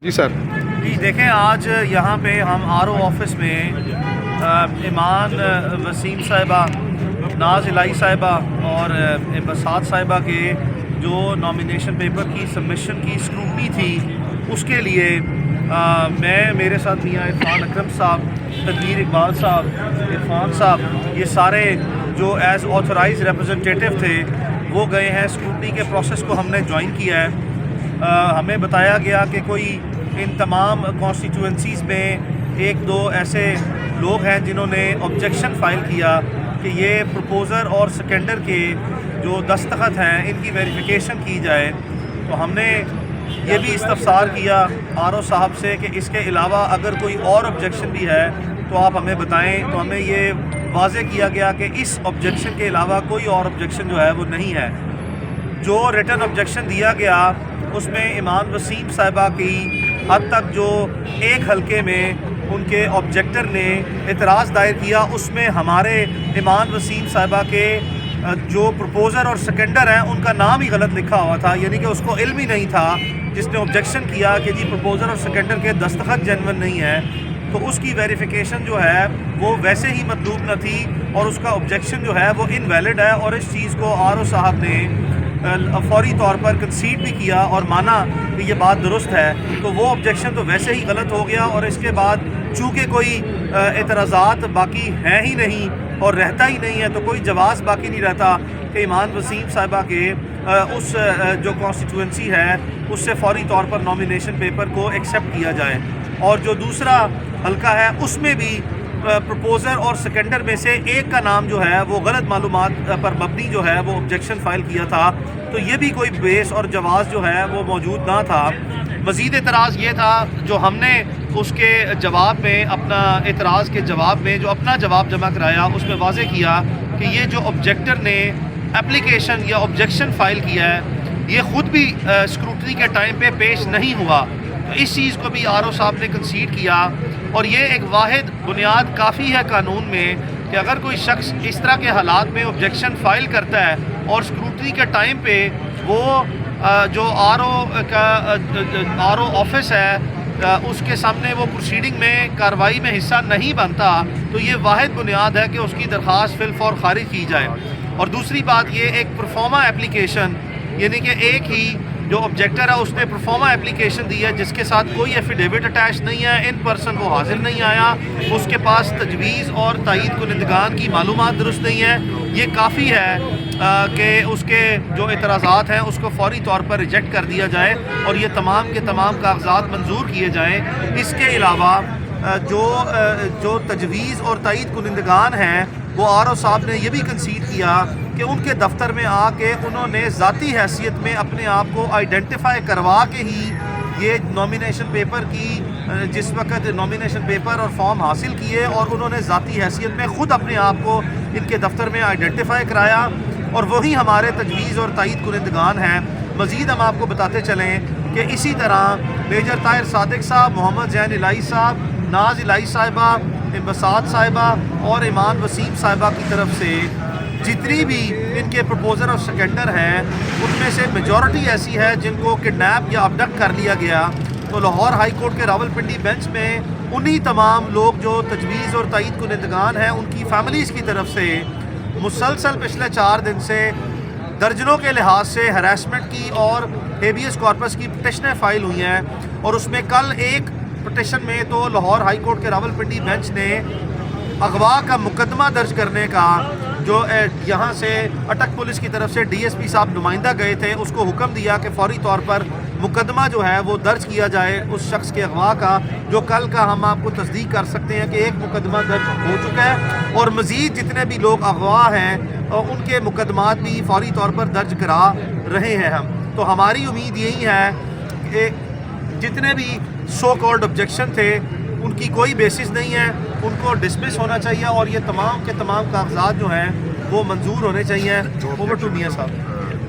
جی سر. جی دیکھیں، آج یہاں پہ ہم RO آفس میں ایمان وسیم صاحبہ، ناز الہی صاحبہ اور بسات صاحبہ کے جو نامینیشن پیپر کی سبمیشن کی اسکروٹنی تھی، اس کے لیے میرے ساتھ میاں عرفان اکرم صاحب، تدبیر اقبال صاحب، عرفان صاحب، یہ سارے جو ایز آتھورائز ریپرزنٹیٹیو تھے وہ گئے ہیں. اسکروٹنی کے پروسیس کو ہم نے جوائن کیا ہے. ہمیں بتایا گیا کہ کوئی ان تمام کانسٹیٹوئنسیز میں ایک دو ایسے لوگ ہیں جنہوں نے آبجیکشن فائل کیا کہ یہ پروپوزر اور سیکنڈر کے جو دستخط ہیں ان کی ویریفیکیشن کی جائے. تو ہم نے یہ بھی استفسار کیا RO صاحب سے کہ اس کے علاوہ اگر کوئی اور آبجیکشن بھی ہے تو آپ ہمیں بتائیں. تو ہمیں یہ واضح کیا گیا کہ اس آبجیکشن کے علاوہ کوئی اور آبجیکشن جو ہے وہ نہیں ہے. جو ریٹن آبجیکشن دیا گیا اس میں ایمان وسیم صاحبہ کی حد تک جو ایک حلقے میں ان کے آبجیکٹر نے اعتراض دائر کیا، اس میں ہمارے ایمان وسیم صاحبہ کے جو پروپوزر اور سیکنڈر ہیں ان کا نام ہی غلط لکھا ہوا تھا، یعنی کہ اس کو علم ہی نہیں تھا جس نے آبجیکشن کیا کہ جی پروپوزر اور سیکنڈر کے دستخط جینوئن نہیں ہے. تو اس کی ویریفیکیشن جو ہے وہ ویسے ہی مطلوب نہ تھی اور اس کا آبجیکشن جو ہے وہ انویلڈ ہے. اور اس چیز کو RO صاحب نے فوری طور پر کنسیڈ بھی کیا اور مانا کہ یہ بات درست ہے. تو وہ آبجیکشن تو ویسے ہی غلط ہو گیا، اور اس کے بعد چونکہ کوئی اعتراضات باقی ہیں ہی نہیں اور رہتا ہی نہیں ہے تو کوئی جواز باقی نہیں رہتا کہ ایمان وسیم صاحبہ کے اس جو کانسٹیٹوئنسی ہے اس سے فوری طور پر نامینیشن پیپر کو ایکسیپٹ کیا جائے. اور جو دوسرا حلقہ ہے اس میں بھی پروپوزر اور سیکنڈر میں سے ایک کا نام جو ہے وہ غلط معلومات پر مبنی جو ہے وہ آبجیکشن فائل کیا تھا. تو یہ بھی کوئی بیس اور جواز جو ہے وہ موجود نہ تھا. مزید اعتراض یہ تھا جو ہم نے اس کے جواب میں اپنا اعتراض کے جواب میں جو اپنا جواب جمع کرایا اس میں واضح کیا کہ یہ جو آبجیکٹر نے اپلیکیشن یا آبجیکشن فائل کیا ہے یہ خود بھی اسکروٹنی کے ٹائم پہ پیش نہیں ہوا. تو اس چیز کو بھی RO صاحب نے کنسیڈ کیا. اور یہ ایک واحد بنیاد کافی ہے قانون میں کہ اگر کوئی شخص اس طرح کے حالات میں آبجیکشن فائل کرتا ہے اور اسکروٹنی کے ٹائم پہ وہ جو RO آفس ہے اس کے سامنے وہ پروسیڈنگ میں کارروائی میں حصہ نہیں بنتا، تو یہ واحد بنیاد ہے کہ اس کی درخواست فی الفور خارج کی جائے. اور دوسری بات یہ ایک پرفارما اپلیکیشن، یعنی کہ ایک ہی جو آبجیکٹر ہے اس نے پرفارما اپلیکیشن دی ہے جس کے ساتھ کوئی ایفیڈیوٹ اٹیچ نہیں ہے، ان پرسن وہ حاضر نہیں آیا، اس کے پاس تجویز اور تائید کنندگان کی معلومات درست نہیں ہے، یہ کافی ہے کہ اس کے جو اعتراضات ہیں اس کو فوری طور پر ریجیکٹ کر دیا جائے اور یہ تمام کے تمام کاغذات منظور کیے جائیں. اس کے علاوہ جو تجویز اور تائید کنندگان ہیں وہ RO صاحب نے یہ بھی کنسیڈ کیا کہ ان کے دفتر میں آ کے انہوں نے ذاتی حیثیت میں اپنے آپ کو آئیڈینٹیفائی کروا کے ہی یہ نامینیشن پیپر کی جس وقت نامینیشن پیپر اور فارم حاصل کیے اور انہوں نے ذاتی حیثیت میں خود اپنے آپ کو ان کے دفتر میں آئیڈینٹیفائی کرایا، اور وہی ہمارے تجویز اور تائید کنندگان ہیں. مزید ہم آپ کو بتاتے چلیں کہ اسی طرح میجر طاہر صادق صاحب، محمد زین الہی صاحب، ناز الہی صاحبہ، بسات صاحبہ اور ایمان وسیم صاحبہ کی طرف سے جتنی بھی ان کے پروپوزر اور سیکنڈر ہیں ان میں سے میجورٹی ایسی ہے جن کو کڈنیپ یا ابڈکٹ کر لیا گیا. تو لاہور ہائی کورٹ کے راولپنڈی بینچ میں انہی تمام لوگ جو تجویز اور تائید کنندگان ہیں ان کی فیملیز کی طرف سے مسلسل پچھلے 4 دن سے درجنوں کے لحاظ سے ہراسمنٹ کی اور ہیبیس کارپس کی پٹیشنیں فائل ہوئی ہیں. اور اس میں کل ایک پٹیشن میں تو لاہور ہائی کورٹ کے راولپنڈی بینچ نے اغوا کا مقدمہ درج کرنے کا جو یہاں سے اٹک پولیس کی طرف سے DSP صاحب نمائندہ گئے تھے اس کو حکم دیا کہ فوری طور پر مقدمہ جو ہے وہ درج کیا جائے اس شخص کے اغوا کا، جو کل کا ہم آپ کو تصدیق کر سکتے ہیں کہ ایک مقدمہ درج ہو چکا ہے. اور مزید جتنے بھی لوگ اغوا ہیں ان کے مقدمات بھی فوری طور پر درج کرا رہے ہیں ہم. تو ہماری امید یہی ہے کہ جتنے بھی سو کالڈ آبجیکشن تھے ان کی کوئی بیسس نہیں ہے، ان کو ڈسمس ہونا چاہیے اور یہ تمام کے تمام کاغذات جو ہیں وہ منظور ہونے چاہیے. اوور ٹو میاں صاحب.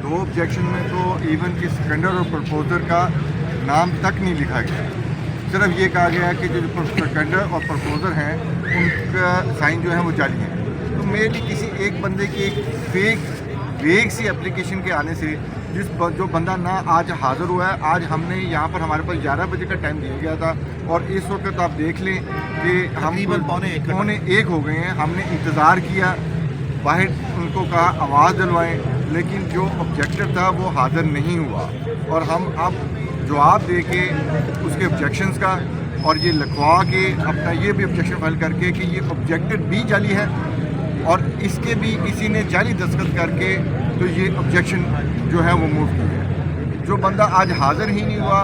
2 آبجیکشن میں تو ایون کہ سیکنڈر اور پرپوزر کا نام تک نہیں لکھا گیا، صرف یہ کہا گیا ہے کہ جو سیکنڈر اور پرپوزر ہیں ان کا سائن جو ہے وہ جعلی ہیں. تو میرے لیے کسی ایک بندے کی ایک فیک سی اپلیکیشن کے آنے سے जो बंदा ना आज हाज़िर हुआ है, आज हमने यहाँ पर हमारे पास 11 बजे का टाइम दिया गया था और इस वक्त आप देख लें कि हम तकरीबन पौने 1 हो गए हैं। हमने इंतज़ार किया, बाहर उनको कहा आवाज़ दिलवाएं, लेकिन जो ऑब्जेक्टर था वो हाज़िर नहीं हुआ और हम अब जवाब दे के उसके ऑब्जेक्शंस का और ये लिखवा के अपना ये भी ऑब्जेक्शन फाइल करके कि ये ऑब्जेक्टेड भी जाली है और इसके भी किसी ने जाली दस्तखत करके तो ये ऑब्जेक्शन जो है वो मूव की है। जो बंदा आज हाज़िर ही नहीं हुआ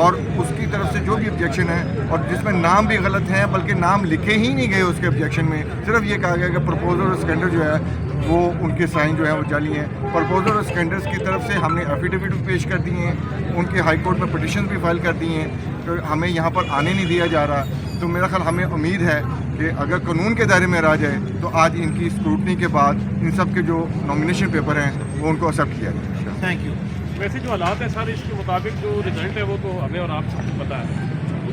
और उसकी तरफ से जो भी ऑब्जेक्शन है और जिसमें नाम भी गलत हैं, बल्कि नाम लिखे ही नहीं गए उसके ऑब्जेक्शन में, सिर्फ ये कहा गया कि प्रपोजल और स्कैंडर जो है वो उनके साइन जो है वो जाली हैं। प्रपोजल और स्कैंडर्स की तरफ से हमने एफिडेविट भी पेश कर दिए हैं, उनके हाई कोर्ट में पिटिशन भी फाइल कर दिए हैं, तो हमें यहाँ पर आने नहीं दिया जा रहा। तो मेरा ख्याल हमें उम्मीद है कि अगर कानून के दायरे में रह जाए तो आज इनकी स्क्रूटनी के बाद इन सब के जो नॉमिनेशन पेपर हैं वो उनको एक्सेप्ट किया जाए। Thank you. वैसे जो हालात हैं सर, इसके मुताबिक जो रिजल्ट है वो तो हमें और आप सबको पता है,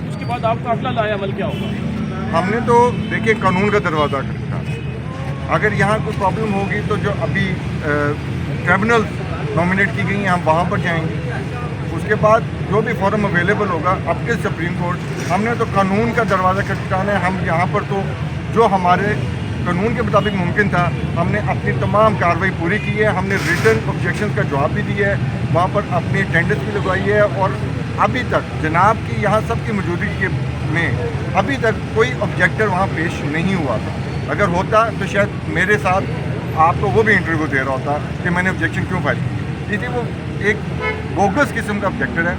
उसके बाद आपका अगला लाए अमल क्या होगा? हमने तो देखिए कानून का दरवाज़ा खटका, अगर यहाँ कोई प्रॉब्लम होगी तो जो अभी ट्रिब्यूनल नॉमिनेट की गई हैं हम वहाँ पर जाएंगे। उसके बाद जो भी फॉरम अवेलेबल होगा अप के सुप्रीम कोर्ट, हमने तो कानून का दरवाज़ा खटकाना है। हम यहाँ पर तो जो हमारे कानून के मुताबिक मुमकिन था हमने अपनी तमाम कार्रवाई पूरी की है। हमने रिटन ऑब्जेक्शन का जवाब भी दिया है, वहाँ पर अपनी अटेंडेंस भी लगवाई है और अभी तक जनाब की यहाँ सब की मौजूदगी में अभी तक कोई ऑब्जेक्टर वहाँ पेश नहीं हुआ था। अगर होता तो शायद मेरे साथ आपको वो भी इंटरव्यू दे रहा होता कि मैंने ऑब्जेक्शन क्यों फाइल की थी। वो एक बोगस किस्म का ऑब्जेक्टर है,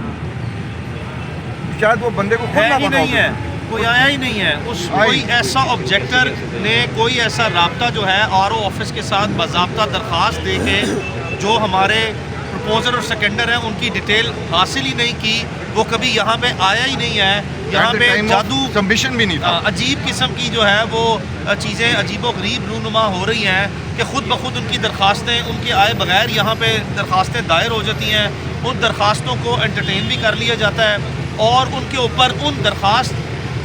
शायद वो बंदे को खुद है ना ही पता नहीं हो। है, कोई आया ही नहीं है। उस कोई ऐसा ऑब्जेक्टर ने कोई ऐसा राब्ता जो है आरओ ऑफिस के साथ बाज़ाब्ता दरख्वास्त दे के जो हमारे प्रपोजर और सेकेंडर हैं उनकी डिटेल हासिल ही नहीं की, वो कभी यहाँ पे आया ही नहीं है। यहाँ पे जादू सबमिशन भी नहीं था। अजीब किस्म की जो है वो चीज़ें अजीबो गरीब रूनुमा हो रही हैं कि ख़ुद ब खुद उनकी दरख्वास्तें उनके आए बगैर यहाँ पे दरख्वास्तें दायर हो जाती हैं। उन दरख्वास्तों को एंटरटेन भी कर लिया जाता है और उनके ऊपर उन दरख्वास्त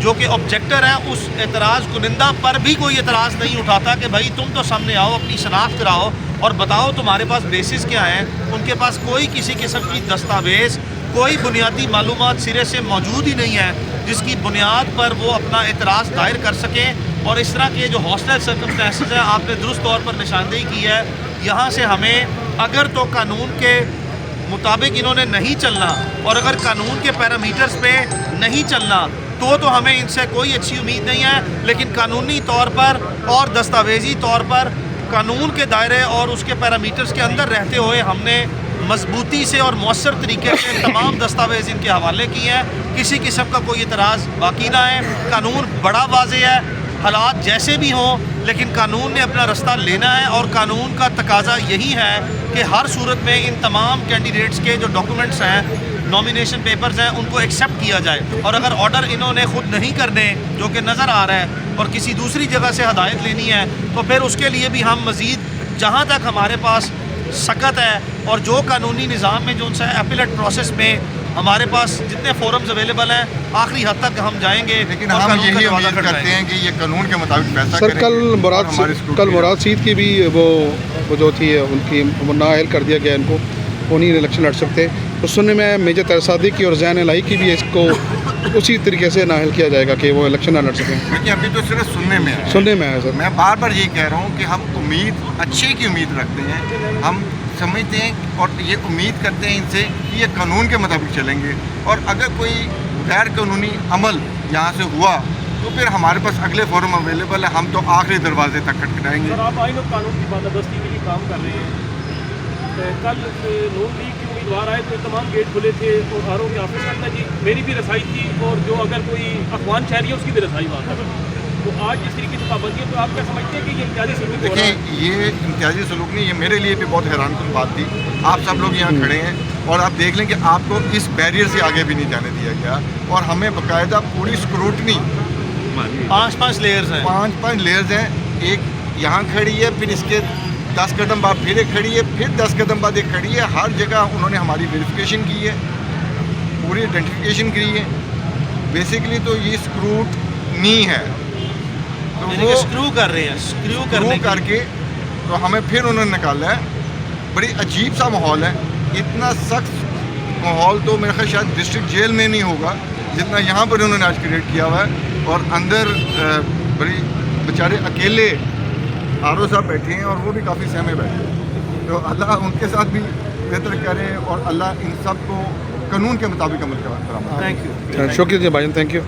जो कि ऑब्जेक्टर है उस एतराज़ कुनिंदा पर भी कोई एतराज़ नहीं उठाता कि भाई तुम तो सामने आओ, अपनी शनाख्त कराओ और बताओ तुम्हारे पास बेसिस क्या है। उनके पास कोई किसी किस्म की दस्तावेज़, कोई बुनियादी मालूमात सिरे से मौजूद ही नहीं है जिसकी बुनियाद पर वो अपना एतराज़ दायर कर सकें। और इस तरह के जो हॉस्टल सर्कमस्टेंसेस हैं आपने दुरुस्त तौर पर निशानदेही की है। यहाँ से हमें अगर तो कानून के मुताबिक इन्होंने नहीं चलना और अगर कानून के पैरामीटर्स पे नहीं चलना तो हमें इनसे कोई अच्छी उम्मीद नहीं है। लेकिन कानूनी तौर पर और दस्तावेजी तौर पर कानून के दायरे और उसके पैरामीटर्स के अंदर रहते हुए हमने मजबूती से और मौसर तरीके से तमाम दस्तावेज़ इनके हवाले किए हैं। किसी किस्म का कोई इतराज़ बाकी ना है। कानून बड़ा वाज़ेह है, हालात जैसे भी हों, लेकिन कानून ने अपना रास्ता लेना है और कानून का तकाजा यही है कि हर सूरत में इन तमाम कैंडिडेट्स के जो डॉक्यूमेंट्स हैं, नॉमिनेशन पेपर्स हैं, उनको एक्सेप्ट किया जाए। और अगर ऑर्डर इन्होंने ख़ुद नहीं करने जो कि नज़र आ रहा है और किसी दूसरी जगह से हदायत लेनी है तो फिर उसके लिए भी हम मज़ीद जहाँ तक हमारे पास सकत है और जो कानूनी निज़ाम में जो उनसे एपिलेट प्रोसेस में हमारे पास जितने फोरम्स अवेलेबल हैं आखिरी हद तक हम जाएंगे। लेकिन हम यही उम्मीद करते हैं कि ये कानून के मुताबिक फैसला सर कल मुराद सीद की भी वो जो थी उनकी नाअहल कर दिया गया, इनको वो नहीं इलेक्शन लड़ सकते। तो सुनने में मेजर तरसादी की और जैन लाई की भी इसको उसी तरीके से नाअहल किया जाएगा कि वो इलेक्शन ना लड़ सकें। देखिए अभी तो सिर्फ सुनने में है सर। मैं बार बार यही कह रहा हूँ कि हम उम्मीद अच्छे की उम्मीद रखते हैं। हम समझते हैं और ये उम्मीद करते हैं इनसे कि ये कानून के मुताबिक चलेंगे और अगर कोई गैर कानूनी अमल यहाँ से हुआ तो फिर हमारे पास अगले फोरम अवेलेबल है, हम तो आखिरी दरवाजे तक खटखटाएंगे। सर आप आइन और कानून की बालादस्ती के लिए काम कर रहे हैं। कल नून लीग के उम्मीदवार आए तो तमाम गेट खुले थे और आर ओ के ऑफिस अंदर जी मेरी भी रसाई थी और जो अगर कोई अफवान शहरी है उसकी भी रसाई वहाँ था। तो आज जिस तरीके से पाबंदी है तो आप क्या समझते हैं कि ये इम्तियाजी सलूक हो रहा है? देखिए ये इम्तियाजी सलूक नहीं, ये मेरे लिए भी बहुत हैरानकुन बात थी। आप सब लोग यहाँ खड़े हैं और आप देख लें कि आपको इस बैरियर से आगे भी नहीं जाने दिया गया और हमें बाकायदा पूरी स्क्रूटनी 5-5 लेयर्स हैं, 5-5 लेयर्स हैं। एक यहाँ खड़ी है, फिर इसके 10 कदम बाद फिर एक खड़ी है, फिर 10 कदम बाद एक खड़ी है। हर जगह उन्होंने हमारी वेरिफिकेशन की है, पूरी आइडेंटिफिकेशन की है। बेसिकली तो ये स्क्रूटनी है, तो वो स्क्रू कर रहे हैं, स्क्रू करने करके तो हमें फिर उन्होंने निकाला है। बड़ी अजीब सा माहौल है। اتنا سخت ماحول تو میرا خیال شاید ڈسٹرکٹ جیل میں نہیں ہوگا جتنا یہاں پر انہوں نے آج کریٹ کیا ہوا ہے. اور اندر بڑی بیچارے اکیلے آر او صاحب بیٹھے ہیں اور وہ بھی کافی سہمے بیٹھے ہیں. تو اللہ ان کے ساتھ بھی بہتر کرے اور اللہ ان سب کو قانون کے مطابق عمل کرا. Thank you. شکریہ جی بھائی جان, تھینک یو.